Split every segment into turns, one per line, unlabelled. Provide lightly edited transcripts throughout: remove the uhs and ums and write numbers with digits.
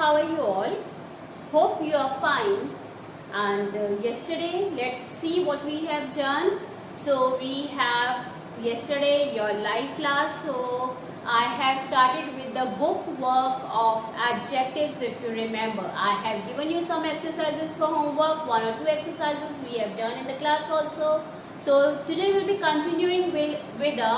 how are you all? Hope you are fine. And yesterday, let's see what we have done. So we have yesterday your live class. So I have started with the book work of adjectives. If you remember, I have given you some exercises for homework. 1 or 2 exercises we have done in the class also. So today we'll be continuing with the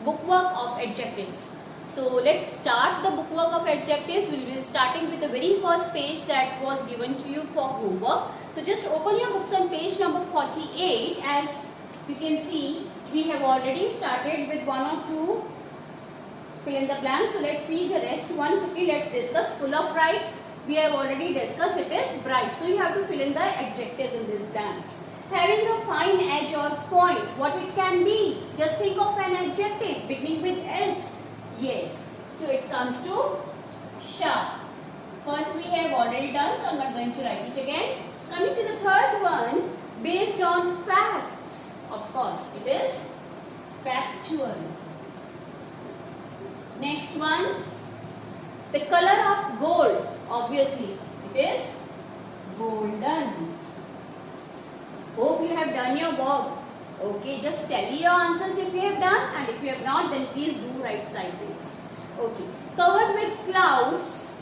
bookwork of adjectives. So let's start the bookwork of adjectives. We'll be starting with the very first page that was given to you for homework. So just open your books on page number 48. As you can see, we have already started with 1 or 2 fill in the blanks. So let's see the rest one quickly. Let's discuss. Full of right, we have already discussed, it is bright. So you have to fill in the adjectives in these blanks. Having a fine edge or point, what it can be? Just think of an adjective beginning with S. Yes. So it comes to sharp. First we have already done, so I am not going to write it again. Coming to the third one, based on facts. Of course, it is factual. Next one, the color of gold. Obviously, it is golden. Hope you have done your work. Okay, just tell me your answers if you have done, and if you have not, then please do write sideways. Okay, covered with clouds,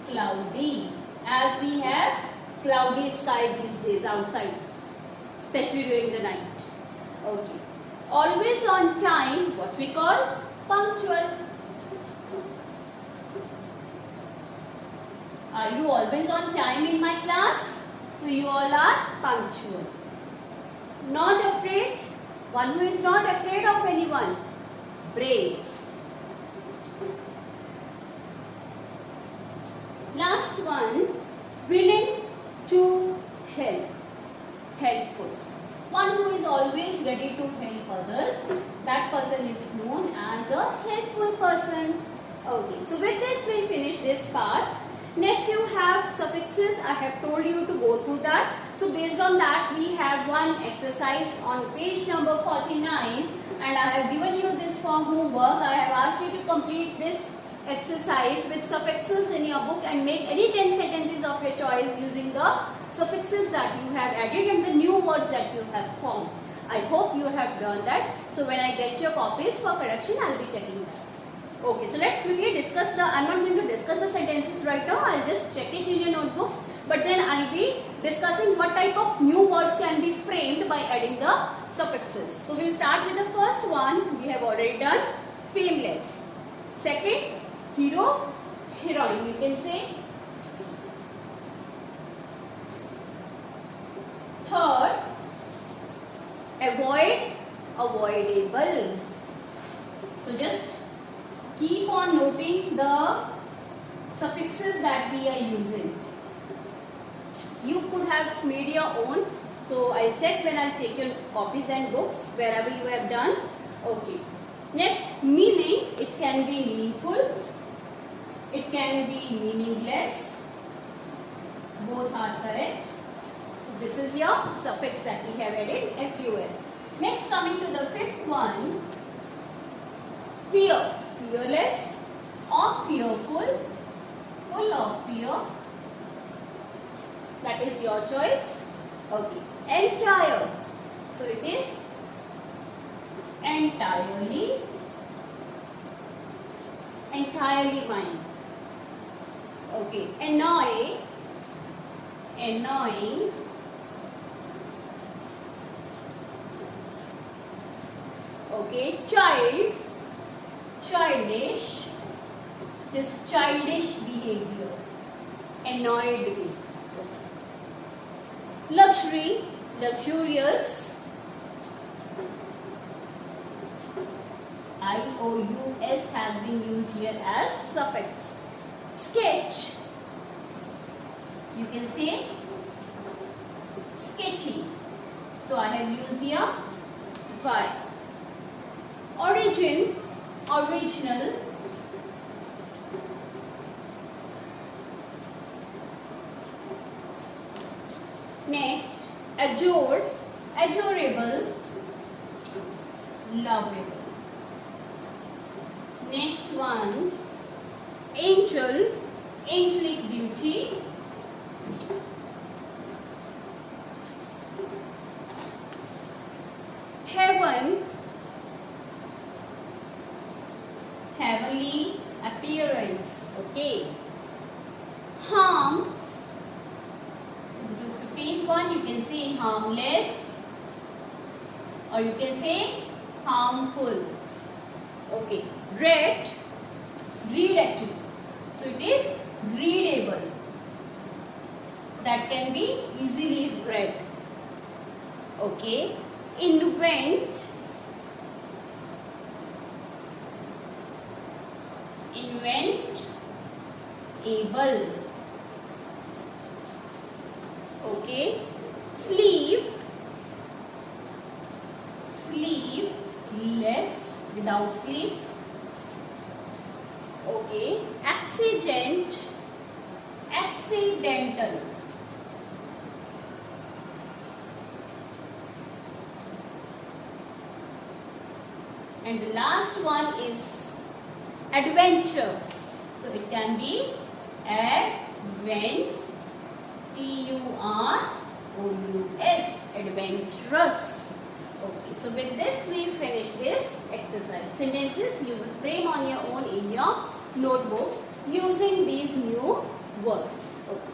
cloudy, as we have cloudy sky these days outside, especially during the night. Okay, always on time, what we call punctual. Are you always on time in my class? So you all are punctual. Not afraid, one who is not afraid of anyone. Brave. Last one, willing to help. Helpful. One who is always ready to help others. That person is known as a helpful person. Okay, so with this we finish this part. Next you have suffixes. I have told you to go through that. So based on that we have one exercise on page number 49, and I have given you this for homework. I have asked you to complete this exercise with suffixes in your book and make any 10 sentences of your choice using the suffixes that you have added and the new words that you have formed. I hope you have done that. So when I get your copies for correction, I will be checking that. Okay, so let's quickly discuss the, I'm not going to discuss the sentences right now, I'll just check it in your notebooks, but then I'll be discussing what type of new words can be framed by adding the suffixes. So we'll start with the first one, we have already done, fameless. Second, hero, heroine, you can say. Third, avoid, avoidable. So just keep on noting the suffixes that we are using. You could have made your own. So I'll check when I'll take your copies and books, wherever you have done. Okay. Next, meaning. It can be meaningful. It can be meaningless. Both are correct. So this is your suffix that we have added, FUL. Next, coming to the fifth one, fear. Fearless or fearful, full of fear. That is your choice. Okay. Entire. So it is entirely. Entirely mine. Okay. Annoy. Annoying. Okay. Child. Childish, this childish behavior, annoyed me. Luxury, luxurious, IOUS has been used here as suffix. Sketch, you can say sketchy. So I have used here Y. Origin, original. Next, adored, adorable, lovable. Next one, angel, angelic beauty. Heaven, heavenly appearance. Okay. Harm, so this is 15th one. You can say harmless, or you can say harmful. Okay. Read, read actually. So it is readable. That can be easily read. Okay. Invent, invent, able. Okay. Sleeve, sleeve, less, without sleeves. Okay. Accident, accidental. And the last one is adventure. So it can be adventurous, adventurous. Okay, so with this we finish this exercise. Sentences you will frame on your own in your notebooks using these new words. Okay.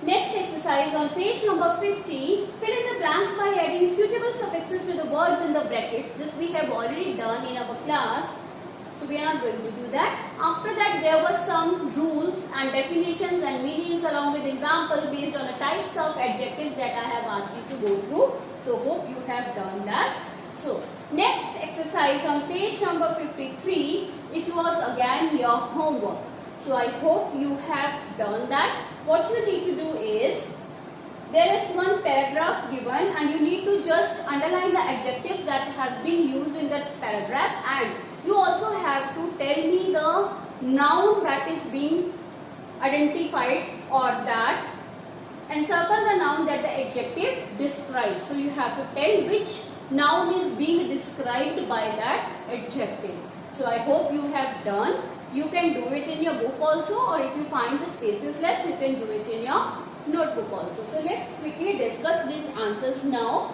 Next exercise on page number 50, fill in the blanks by adding suitable suffixes to the words in the brackets. This we have already done in our class, so we are not going to do that. After that, there were some rules and definitions and meanings along with examples based on the types of adjectives that I have asked you to go through. So hope you have done that. So next exercise on page number 53, it was again your homework. So I hope you have done that. What you need to do is, there is one paragraph given and you need to just underline the adjectives that has been used in that paragraph, and you also have to tell me the noun that is being identified or that, and circle the noun that the adjective describes. So you have to tell which noun is being described by that adjective. So I hope you have done. You can do it in your book also, or if you find the spaces less, you can do it in your notebook also. So let's quickly discuss these answers now.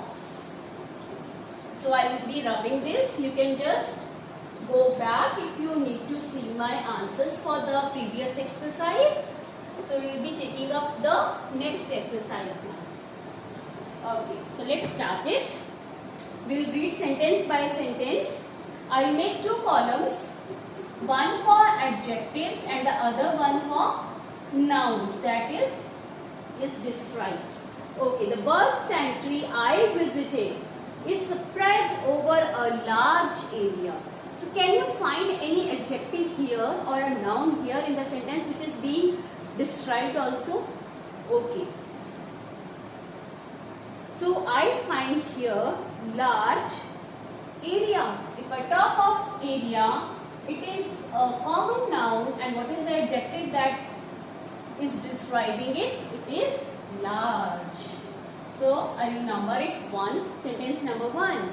So I will be rubbing this. You can just go back if you need to see my answers for the previous exercise. So we will be taking up the next exercise now. Okay, so let's start it. We will read sentence by sentence. I will make two columns. One for adjectives and the other one for nouns that is described. Okay, the bird sanctuary I visited is spread over a large area. So can you find any adjective here or a noun here in the sentence which is being described also? Okay. So I find here large area. If I talk of area, it is a common noun, and what is the adjective that is describing it? It is large. So I will number it 1, sentence number 1.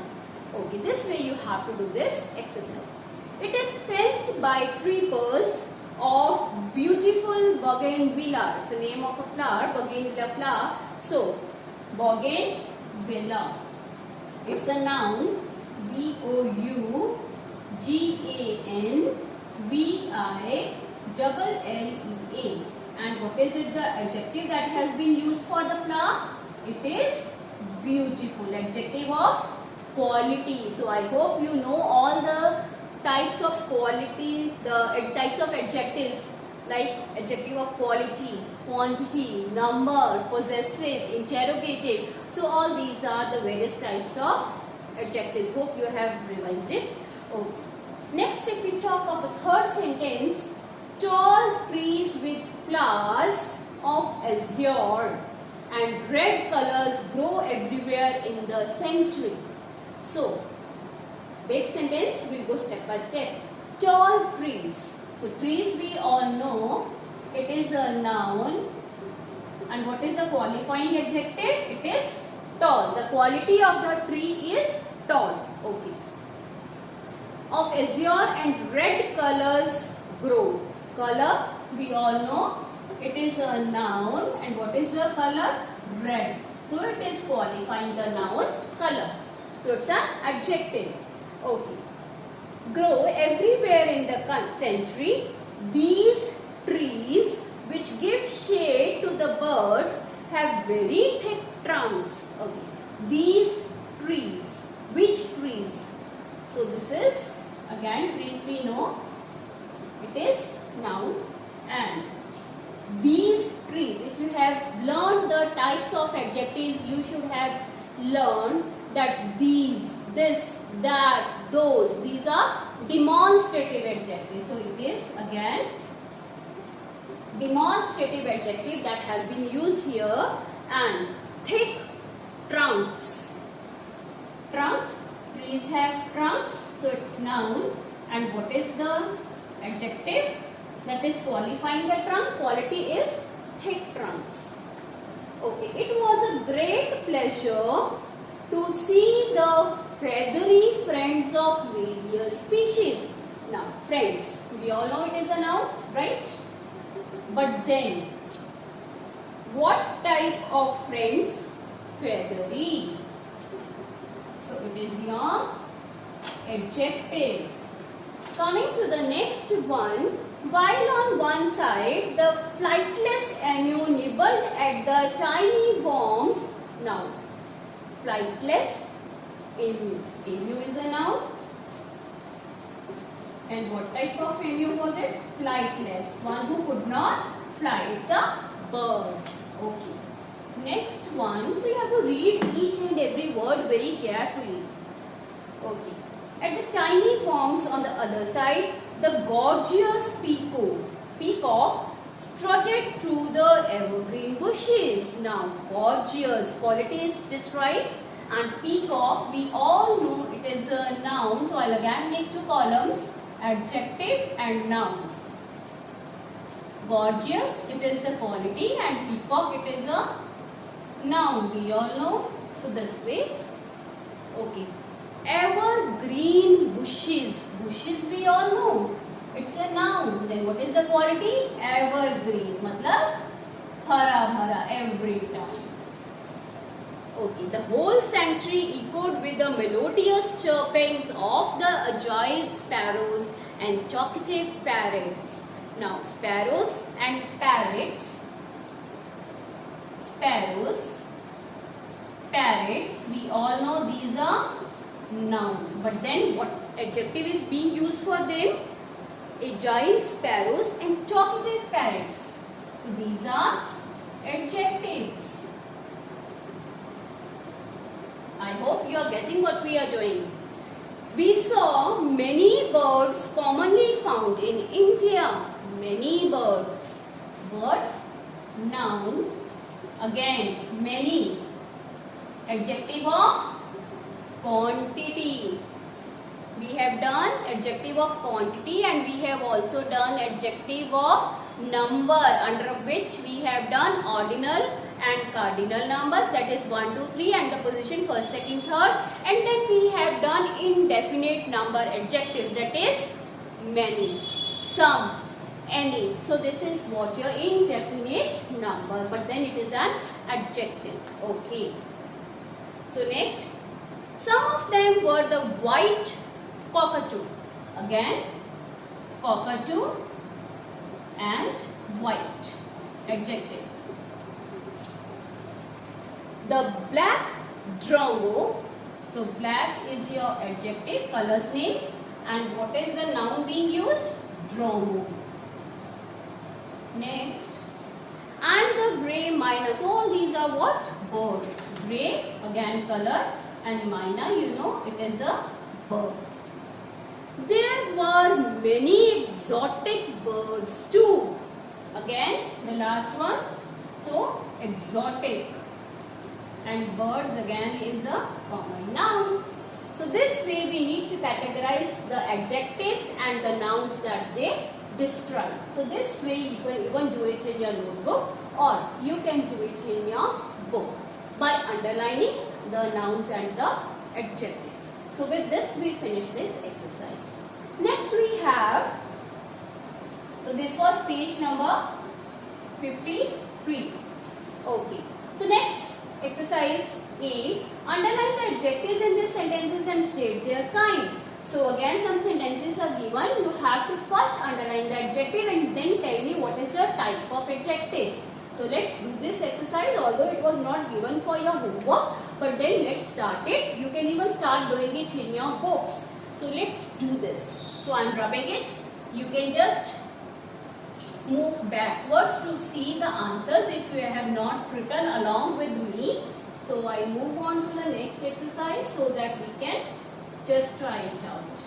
Okay, this way you have to do this exercise. It is fenced by creepers of beautiful bougainvillea. It's the name of a flower, bougainvillea flower. So bougainvillea. It's a noun, bougainvillea. And what is it, the adjective that has been used for the flower? It is beautiful, adjective of quality. So I hope you know all the types of quality, the types of adjectives, like adjective of quality, quantity, number, possessive, interrogative. So all these are the various types of adjectives. Hope you have revised it. Okay. Next, if we talk of the third sentence, tall trees with flowers of azure and red colors grow everywhere in the sanctuary. So, big sentence, we'll go step by step. Tall trees. So, trees we all know, it is a noun. And what is a qualifying adjective? It is tall. The quality of the tree is tall. Okay. Of azure and red colors grow. Color, we all know it is a noun, and what is the color? Red. So it is qualifying the noun color. So it's an adjective. Okay. Grow everywhere in the country. These trees which give shade to the birds have very thick trunks. Okay. These trees. Which trees? So this is again trees we know. It is noun. And these trees, if you have learned the types of adjectives, you should have learned that these, this, that, those, these are demonstrative adjectives. So it is again demonstrative adjective that has been used here. And thick trunks. Trunks, trees have trunks, so it's noun. And what is the adjective that is qualifying the trunk? Quality is thick trunks. Okay, it was a great pleasure to see the feathery friends of various species. Now, friends, we all know it is a noun, right? But then, what type of friends? Feathery. So, it is your adjective. Coming to the next one, while on one side the flightless emu nibbled at the tiny worms. Now, flightless emu. Emu is a noun. And what type of emu was it? Flightless. One who could not fly. It's a bird. Okay. Next one. So you have to read each and every word very carefully. Okay. At the tiny forms on the other side, the gorgeous peacock strutted through the evergreen bushes. Now, gorgeous, quality is this, right? And peacock, we all know it is a noun. So, I'll again make two columns, adjective and nouns. Gorgeous, it is the quality, and peacock, it is a noun. We all know. So, this way. Okay. Evergreen bushes. Bushes we all know. It's a noun. Then what is the quality? Evergreen. Matlab hara bhara every time. Okay. The whole sanctuary echoed with the melodious chirpings of the agile sparrows and talkative parrots. Now sparrows and parrots. Sparrows, parrots. We all know these are nouns, but then what adjective is being used for them? Agile sparrows and talkative parrots. So these are adjectives. I hope you are getting what we are doing. We saw many birds commonly found in India. Many birds. Birds, noun. Again, many. Adjective of quantity. We have done adjective of quantity, and we have also done adjective of number, under which we have done ordinal and cardinal numbers, that is 1, 2, 3 and the position first, second, third, and then we have done indefinite number adjectives, that is many, some, any. So this is what your indefinite number, but then it is an adjective. Okay. So next, some of them were the white cockatoo. Again, cockatoo and white, adjective. The black drongo. So black is your adjective, colors, names, and what is the noun being used? Drongo. Next, and the grey myna. So all these are what? Birds. Grey, again color, and myna, you know, it is a bird. There were many exotic birds too. Again, the last one. So, exotic. And birds again is a common noun. So, this way we need to categorize the adjectives and the nouns that they describe. So, this way you can even do it in your notebook, or you can do it in your book by underlining the nouns and the adjectives. So with this we finish this exercise. Next we have So this was page number 53. Okay. So next exercise A. Underline the adjectives in these sentences and state their kind. So again some sentences are given. You have to first underline the adjective and then tell me what is the type of adjective. So let's do this exercise, although it was not given for your homework, but then let's start it. You can even start doing it in your books. So let's do this. So I am rubbing it. You can just move backwards to see the answers if you have not written along with me. So I move on to the next exercise so that we can just try it out.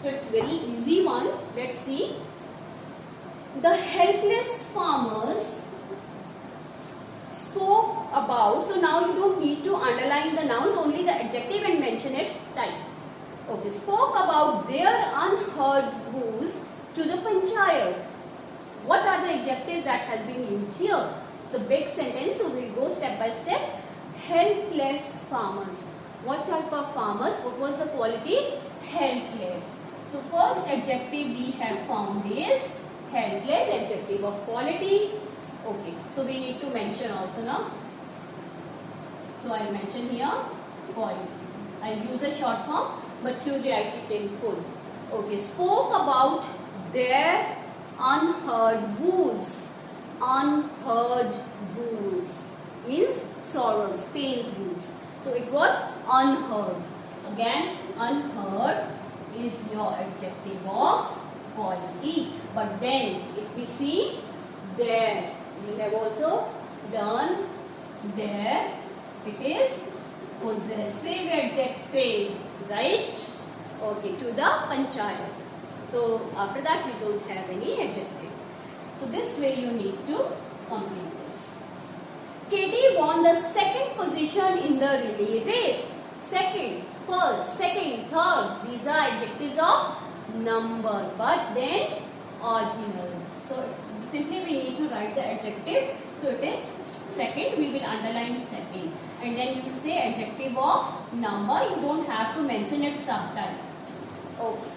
So it's very easy one. Let's see. The helpless farmers spoke about. So now you don't need to underline the nouns, only the adjective and mention its type. Okay, spoke about their unheard woes to the panchayat. What are the adjectives that has been used here? It's a big sentence, so we'll go step by step. Helpless farmers. What type of farmers? What was the quality? Helpless. So first adjective we have found is helpless, adjective of quality. Okay, so we need to mention also now. So I'll mention here quality. I'll use the short form, but you write it in full. Okay, spoke about their unheard woes. Unheard woes means sorrows, pains, woes. So it was unheard. Again, unheard is your adjective of quality. But then if we see there, we have also done there. It is possessive adjective, right? Okay, to the panchayat. So after that we don't have any adjective. So this way you need to complete this. Katie won the second position in the relay race. Second, first, second, third. These are adjectives of number, but then original. So simply we need to write the adjective. So it is second. We will underline second, and then you will say adjective of number. You don't have to mention it sometime. Okay.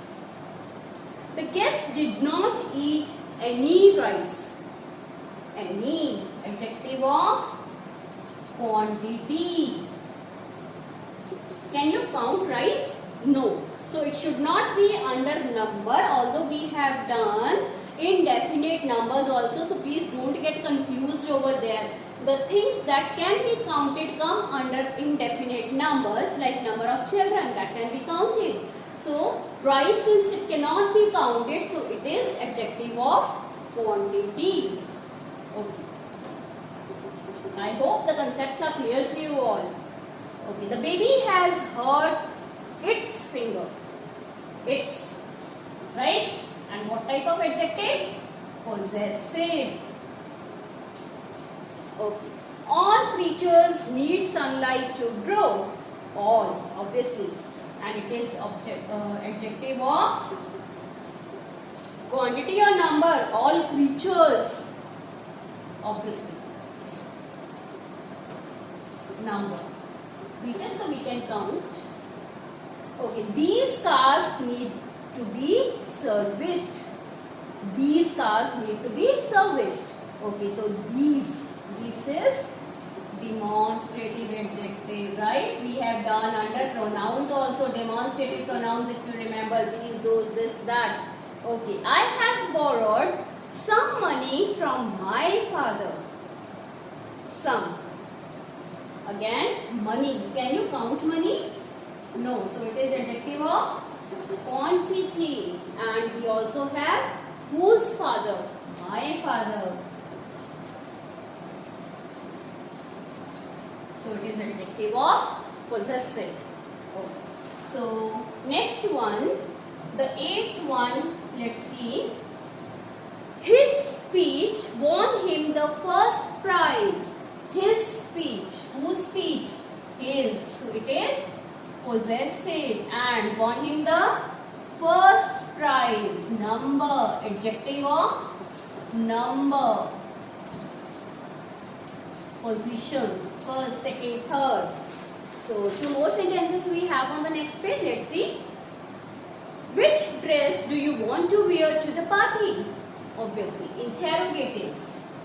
The guests did not eat any rice. Any, adjective of quantity. Can you count rice? No. So it should not be under number, although we have done indefinite numbers also. So please don't get confused over there. The things that can be counted come under indefinite numbers, like number of children, that can be counted. So rice, since it cannot be counted, so it is adjective of quantity. Okay. I hope the concepts are clear to you all. Okay, the baby has hurt its finger. Its, right? And what type of adjective? Possessive. Okay. All creatures need sunlight to grow. All, obviously. And it is adjective of quantity or number. All creatures, obviously. Number. Creatures, so we can count. Okay, these cars need to be serviced. These cars need to be serviced. Okay, so this is demonstrative adjective, right? We have done under pronouns also, demonstrative pronouns, if you remember, these, those, this, that. Okay, I have borrowed some money from my father. Some. Again, money. Can you count money? No. So it is adjective of quantity. And we also have whose father? My father. So it is adjective of possessive. Okay. So next one, the eighth one, let's see. His speech won him the first prize. His speech. Whose speech? His. So it is possessive and won him the first prize. Number. Adjective of number. Position. First, second, third. So two more sentences we have on the next page. Let's see. Which dress do you want to wear to the party? obviously. Interrogative.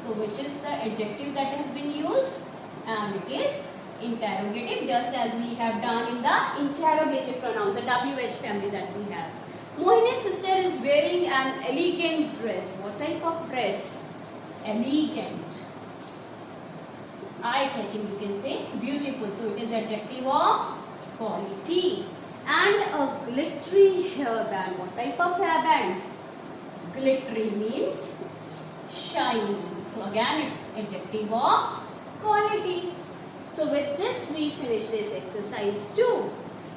So which is the adjective that has been used? And it is interrogative, just as we have done in the interrogative pronouns, the WH family that we have. Mohini's sister is wearing an elegant dress. What type of dress? Elegant. Eye-catching, you can say. Beautiful. So it is adjective of quality. And a glittery hairband. What type of hairband? Glittery means shining. So again it's adjective of quality. So with this we finish this exercise 2.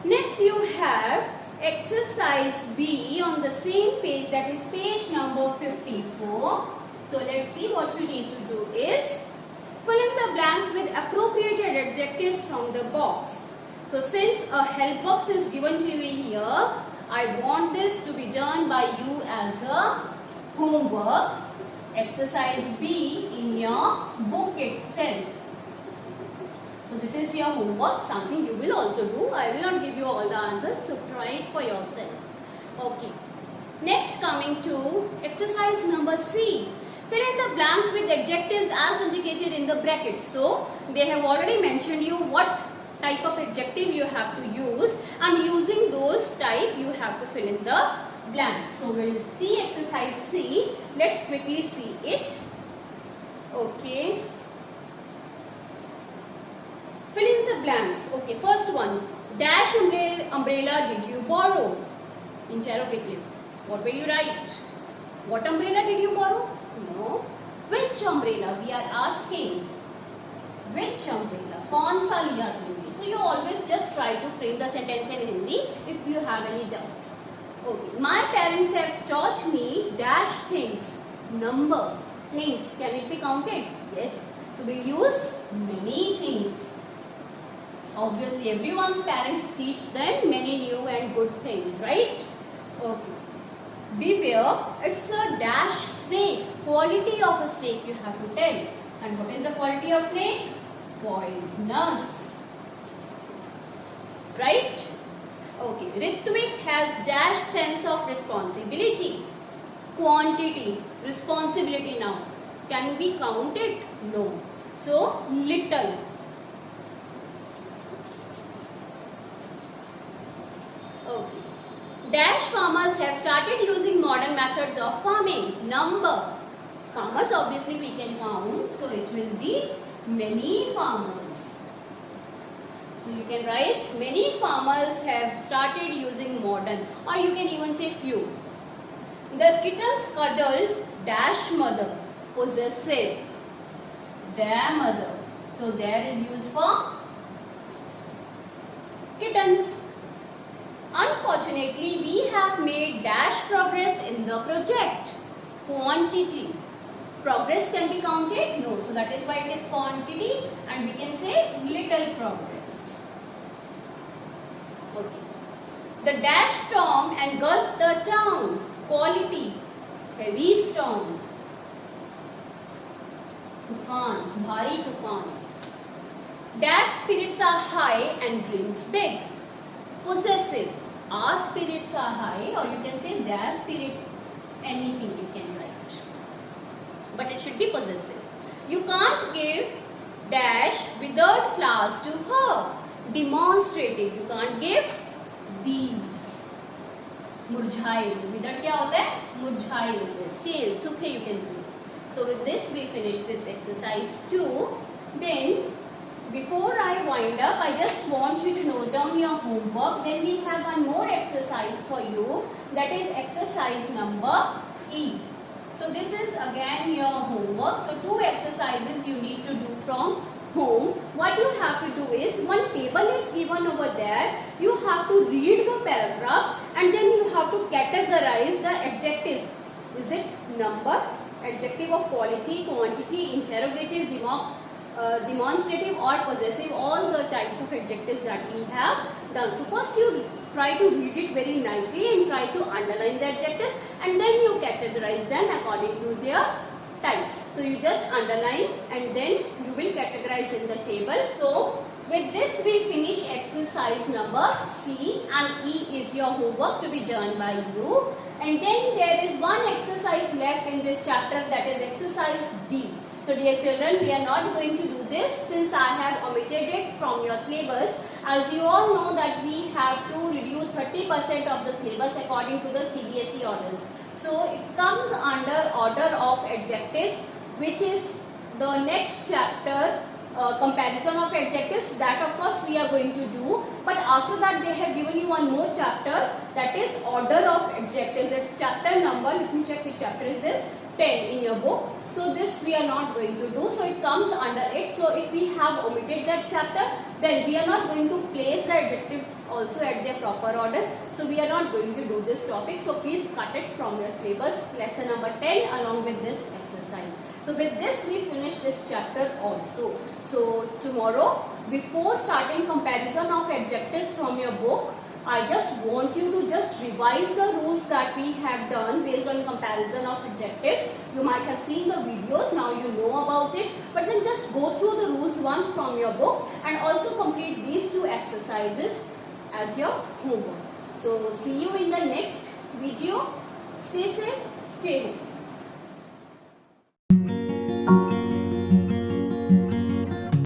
Next you have exercise B on the same page, that is page number 54. So let's see, what you need to do is fill in the blanks with appropriated adjectives from the box. So since a help box is given to you here, I want this to be done by you as a homework. Exercise B in your book itself. So this is your homework, something you will also do. I will not give you all the answers, so try it for yourself. Okay. Next, coming to exercise number C. Fill in the blanks with adjectives as indicated in the brackets. So they have already mentioned you what type of adjective you have to use, and using those type you have to fill in the blanks. So we'll see exercise C. Let's quickly see it. Okay. Fill in the blanks. Okay, first one. Dash umbrella did you borrow? Interrogative. What will you write? What umbrella did you borrow? No. Which umbrella? We are asking. Which umbrella? कौन सा लिया तुमने? So you always just try to frame the sentence in Hindi if you have any doubt. Okay. My parents have taught me dash things. Number. Things. Can it be counted? Yes. So we use many things. Obviously, everyone's parents teach them many new and good things, right? Okay. Beware, it's a dash snake. Quality of a snake you have to tell. And what is the quality of snake? Poisonous. Right? Okay. Ritvik has dash sense of responsibility. Quantity. Responsibility now. Can we count it? No. So, little. Okay. Dash farmers have started using modern methods of farming. Number. Farmers obviously we can count. So it will be many farmers. So you can write many farmers have started using modern, or you can even say few. The kittens cuddled dash mother. Possessive. Their mother. So there is used for kittens. Unfortunately, we have made dash progress in the project. Quantity. Progress can be counted? No. So that is why it is quantity, and we can say little progress. Okay. The dash storm engulfed the town. Quality. Heavy storm. Tufan. Bhari tufan. Dash spirits are high and dreams big. Possessive. Our spirits are high, or you can say their spirit, anything you can write. But it should be possessive. You can't give dash withered flowers to her. Demonstrative. You can't give these. Murjhaye. Withered क्या होता है? मुरझाए होते हैं. Stale, सूखे you can say. So with this we finish this exercise 2. Then before I wind up, I just want you to note down your homework. Then we have one more exercise for you. That is exercise number E. So this is again your homework. So 2 exercises you need to do from home. What you have to do is, one table is given over there. You have to read the paragraph and then you have to categorize the adjectives. Is it number, adjective of quality, quantity, interrogative, demonstrative or possessive, all the types of adjectives that we have done. So first you try to read it very nicely and try to underline the adjectives, and then you categorize them according to their types. So you just underline and then you will categorize in the table. So with this we finish exercise number C, and E is your homework to be done by you. And then there is one exercise left left in this chapter, that is exercise D. So dear children, we are not going to do this since I have omitted it from your syllabus. As you all know that we have to reduce 30% of the syllabus according to the CBSE orders. So it comes under order of adjectives, which is the next chapter, comparison of adjectives. That of course we are going to do, but after that they have given you one more chapter, that is order of adjectives. It's chapter number, let me check which chapter is this, 10 in your book. So this we are not going to do, so it comes under it. So if we have omitted that chapter, then we are not going to place the adjectives also at their proper order. So we are not going to do this topic. So please cut it from your syllabus, lesson number 10 along with this exercise. So with this we finish this chapter also. So tomorrow, before starting comparison of adjectives from your book, I just want you to just revise the rules that we have done based on comparison of adjectives. You might have seen the videos, now you know about it, but then just go through the rules once from your book and also complete these two exercises as your homework. So see you in the next video. Stay safe, stay home.